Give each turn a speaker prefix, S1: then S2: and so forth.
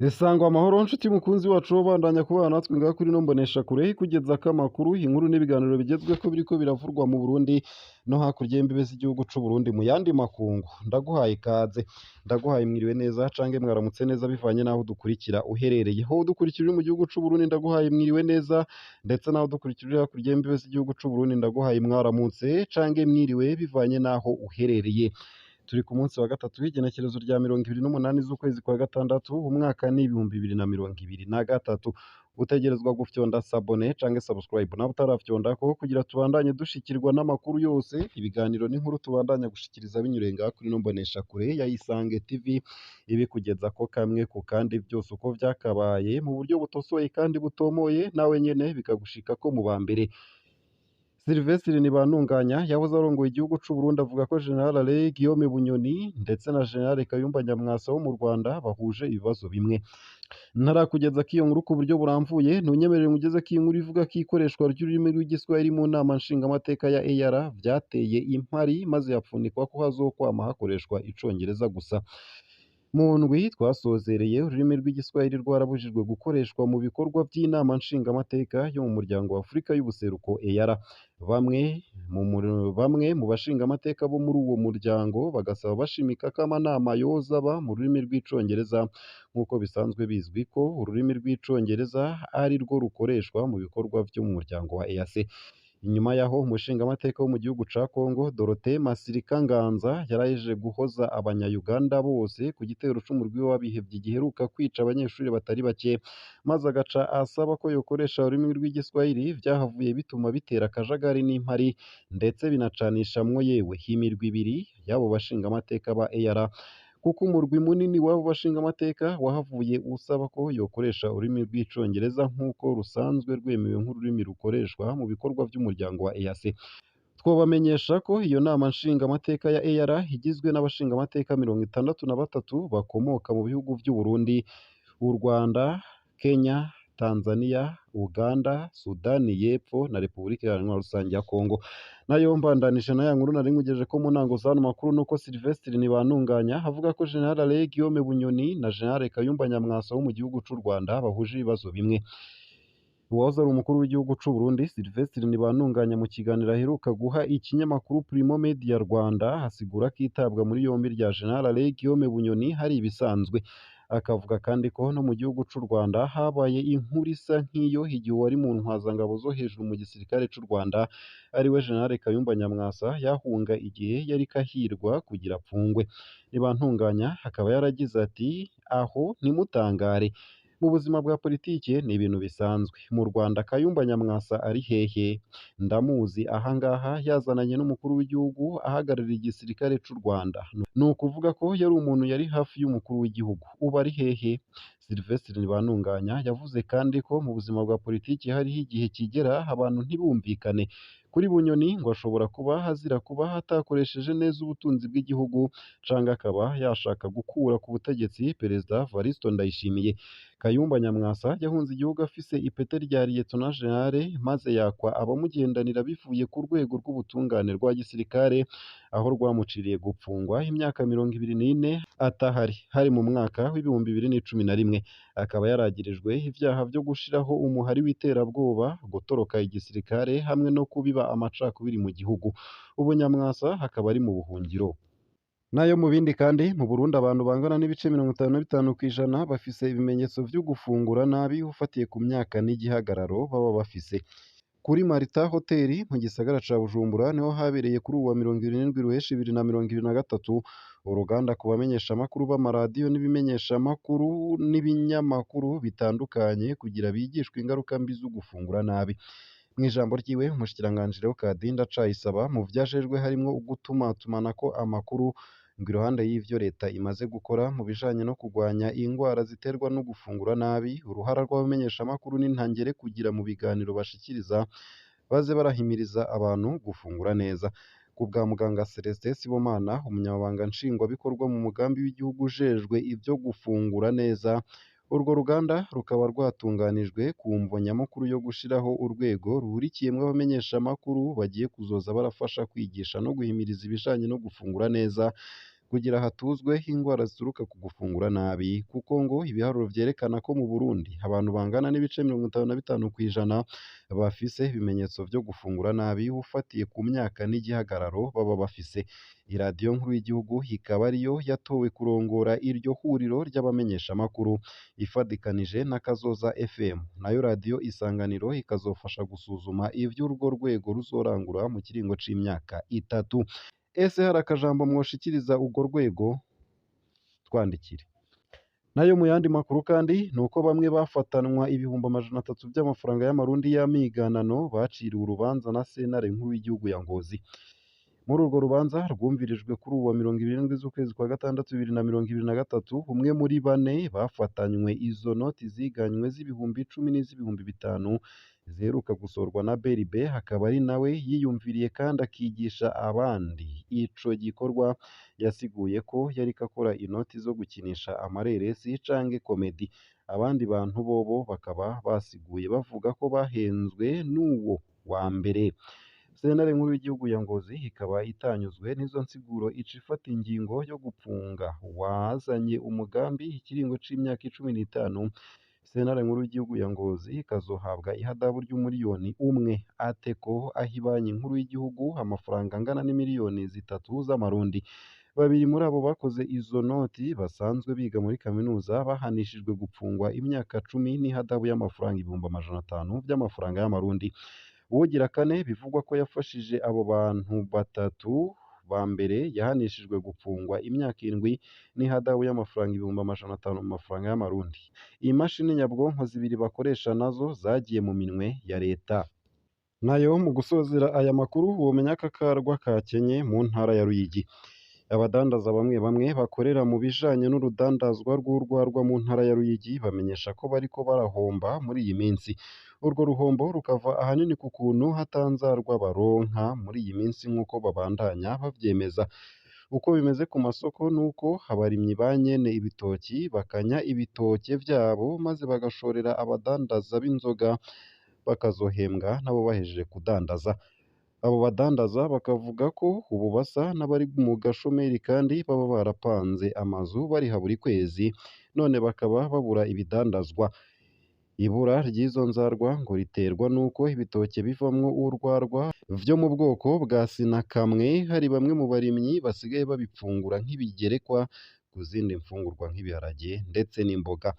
S1: Isangwa amahoro nshuti mukunzi wacu wo bandanya kubana natwe ngaha kuri ino mboneshakure ikugezako amakuru, inkuru n'ibiganiro bigezweko biriko biravurwa mu Burundi no hakurya y'imbibe z'igihugu c'u Burundi mu yandi makungu. Ndaguhaye ikaze, ndaguhaye mwiriwe neza cange mwaramutse neza bivanye n'aho udukurikira uherereye. Wowe udukurikira uri mu gihugu c'u Burundi ndaguhaye mwiriwe neza, ndetse naho udukurikira uri hakurya y'imbibe z'igihugu c'u Burundi ndaguhaye mwaramutse cange mwiriwe bivanye n'aho uherereye. Turi ku munsi wa gatatu w'igenekerezo rya 28 z'ukwezi kwa gatandatu, umwaka ni 2023. Utegerezwa gufyonda sabone canke subscribe nawe utarafyondako kugira tubandanye dushikirwa n'amakuru yose, ibiganiro n'inkuru tubandanya gushikiriza binyuriye ngaha kuri ino mboneshakure ya Isange TV, ibikugezako kamwe ku kandi vyose uko vyakabaye mu buryo butosoye kandi butomoye, nawe nyene bikagushikako mu ba mbere. Sylvestre Ntibantunganya yahoze arongoye igihugu c'u Burundi avuga ko General Alain Guillaume Bunyoni ndetse na General Kayumba Nyamwasa wo mu Rwanda bahuje ibibazo bimwe. Ntarakugezako iyo nkuru ku buryo buramvuye, ntunyemerere nkugezeko iyi nkuru ivuga ko ikoreshwa ry'ururimi rw'igiswahili mu nama nshingamateka ya EAR vyateye impari maze hapfundikwa ko hazokwama hakoreshwa icongereza gusa. Mu ndwi twasozereye ururimi rw'igiswahili rwarabujijwe gukoreshwa mu bikorwa vy'inama nshingamateka yo mu muryango wa Afurika y'ubuseruko EAR. Bamwe mu bashingamateka bo muri uwo muryango bagasaba bashimika ko amanama yoza aba mu rurimi rw'icongereza nk'uko bisanzwe bizwi ko ururimi rw'icongereza ari rwo rukoreshwa mu bikorwa vyo mu muryango wa EAC. Inyuma yaho umushingamateka wo mu gihugu ca Congo Dorothée Masirika Nganza yarahejeje guhoza abanya-Uganda bose ku gitero c'umurwi w'abihevye giheruka kwica abanyeshuri batari bake, maze agaca asaba ko yokoresha ururimi rw'igiswahili, vyahavuye bituma bitera akajagari n'impari ndetse binacanishamwo yewe imirwi ibiri y'abo bashingamateka ba EAR, kuko umurwi munini w'abo bashingamateka wahavuye usaba ko yokoresha ururimi rw'icongereza nk'uko rusanzwe rwemewe nk'ururimi rukoreshwa mu bikorwa vy'umuryango wa EAC. Twobamenyesha ko iyo nama nshingamateka ya EAR igizwe n'abashingamateka 63 bakomoka mu bihugu vy'u Burundi, u Rwanda, Kenya, Tanzania, Uganda, Sudani y'Epfo na Repubulika Iharanira Rusangi ya Kongo. Nayo mbandanije na ya nkuru nari nkugejeko mu ntango z'ano makuru nuko Sylvestre Ntibantunganya avuga ko General Alain Guillaume Bunyoni na General Kayumba Nyamwasa wo mu gihugu c'u Rwanda bahuje ibibazo bimwe. Uwahoze ari umukuru w'igihugu c'u Burundi Sylvestre Ntibantunganya mu kiganiro aheruka guha ikinyamakuru Primo Media Rwanda hasigura ko itabwa muri yombi rya General Alain Guillaume Bunyoni hari ibisanzwe. Akavuga kandi ko no mu gihugu c'u Rwanda habaye inkuru isa nk'iyo igihe uwari mu ntwazangabo zo hejuru mu gisirikare c'u Rwanda ariwe General Kayumba Nyamwasa yahunga igihe yariko ahirwa kugira apfungwe. Ntibantunganya akaba yaragize ati aho ntimutangare, mu buzima bwa politike ni ibintu bisanzwe. Mu Rwanda Kayumba Nyamwasa ari hehe? Ndamuzi ahangaha yazananye n'umukuru w'igihugu ahagarariye igisirikare c'u Rwanda. Ni ukuvuga ko yari umuntu yari hafi y'umukuru w'igihugu. Ubu ari hehe? Sylvestre Ntibantunganya yavuze kandi ko mu buzima bwa politiki hariho igihe kigera abantu ntibumvikane. Kuri Bunyoni ngo ashobora kuba hazira kuba hatakoresheje neza ubutunzi bw'igihugu canke akaba yashaka gukura ku butegetsi Perezida Evaristo Ndayishimiye. Kayumba Nyamwasa yahunze igihugu afise ipete rya Lieutenant General maze yakwa abamugendanira bivuye ku rwego rw'ubutungane rwa gisirikare, aho rwamuciriye gupfungwa imyaka 24 atahari, hari mu mwaka w'2011. Akaba yaragirijwe ivyaha vyo gushiraho umuhari w'iterabwoba, gutoroka igisirikare hamwe no kubiba amacakubiri mu gihugu. Ubu Nyamwasa akaba ari mu buhungiro. Nayo mu bindi kandi mu Burundi abantu bangana n'ibice 55% bafise ibimenyetso vyo gufungura nabi ufatiye ku myaka n'igihagararo baba bafise. Kuri Marita Hoteli mu gisagara ca Bujumbura niho habereye kuri uwa 27 Ruheshi 2023 uruganda ku bamenyeshamakuru b'amaradiyo n'ibimenyeshamakuru n'ibinyamakuru bitandukanye kugira bigishwe ingaruka mbi zo gufungura nabi. Mw'ijambo ryiwe umushikiranganji Leocadia Ndacayisaba mu vyajejwe harimwo ugutumatumanako amakuru ngo iruhande y'ivyo leta imaze gukora mu bijanye no kugwanya ingwara ziterwa no gufungura nabi, uruhara rw'abamenyeshamakuru n'intangere kugira mu biganiro bashikiriza baze barahimiriza abantu gufungura neza. Ku bwa muganga Celestin Sibomana umunyamabanga nshingwabikorwa mu mugambi w'igihugu ujejwe ivyo gufungura neza, urwo ruganda rukaba rwatunganijwe ku mvo nyamukuru yo gushiraho urwego ruhurikiyemwo abamenyeshamakuru bagiye kuzoza barafasha kwigisha no guhimiriza ibijanye no gufungura neza kugira hatuzwe indwara zituruka ku gufungura nabi kuko ngo ibiharuro vyerekana ko mu Burundi abantu bangana n'ibice 55% bafise ibimenyetso vyo gufungura nabi ufatiye ku myaka n'igihagararo baba bafise. Iradiyo nkuru y'igihugu ikaba ariyo yatowe kurongora iryo huriro ry'abamenyeshamakuru ifadikanije na Kazoza FM, nayo radiyo Isanganiro ikazofasha gusuzuma ivyo urwo rwego ruzorangura mu kiringo c'imyaka 3. Ese hari akajambo mwoshikiriza urwo rwego? Twandikire. Nayo mu yandi makuru kandi nuko bamwe bafatanwa ibihumbi 300 by'amafaranga y'amarundi y'amiganano baciriwe urubanza na sentare nkuru y'igihugu ya Ngozi. Muri urwo rubanza rwumvirijwe kuri uwa 27 z'ukwezi kwa gatandatu 2023, umwe muri bane bafatanywe izo noti ziganywe z'ibihumbi 10 n'iz'ibihumbi 5 ziheruka gusorwa na BRB, hakaba ari nawe yiyumviriye kandi akigisha abandi ico gikorwa. Yasiguye ko yariko akora inoti zo gukinisha amareresi canke komedi. Abandi bantu bobo bakaba basiguye bavuga ko bahenzwe n'uwo wa mbere. Sentare nkuru y'igihugu ya Ngozi ikaba itanyuzwe n'izo nsiguro ica ifata ingingo yo gupfunga wazanye umugambi ikiringo c'imyaka 15. Sentare nkuru y'igihugu ya Ngozi ikazohabwa ihadabu ry'umuriyoni 1 ateko aho ibanki nkuru y'igihugu amafaranga angana n'imiliyoni 3 z'amarundi. Babiri muri abo bakoze izo noti basanzwe biga muri kaminuza bahanishijwe gupfungwa imyaka 10 n'ihadabu y'amafaranga 500 by'amafaranga y'amarundi. Uwogira kane bivugwa ko yafashije abo bantu batatu ba mbere yahanishijwe gupfungwa imyaka 7 n'ihadabu y'amafaranga 500 mu mafaranga y'amarundi. Imashini nyabwonko zibiri bakoresha nazo zagiye mu minwe ya leta. Nayo mu gusozera aya makuru womenya akakarwa kakenye mu ntara ya Ruyigi. Abadandaza bamwe bamwe bakorera mu bijanye n'urudandazwa rw'urwarwa mu ntara ya Ruyigi bamenyesha ko bariko barahomba muri iyi minsi. Urwo ruhombo rukava ahanini ku kuntu hatanzarwa baronka muri iyi minsi nk'uko babandanya bavyemeza. Uko bimeze ku masoko nuko abarimyi ba nyene ibitoki bakanya ibitoke vyabo maze bagashorera abadandaza b'inzoga bakazohembwa nabo bahejeje kudandaza. Abo badandaza bakavuga ko ubu basa n'abari mu gashomeri kandi baba barapanze amazu bariha buri kwezi, none bakaba babura ibidandazwa. Ibura ry'izo nzarwa ngo riterwa nuko ibitoke bivamwo urwarwa vyo mu bwoko bwa sinakamwe, hari bamwe mu barimyi basigaye babipfungura nk'ibigerekwa ku zindi mfungurwa nk'ibiharage ndetse n'imboga.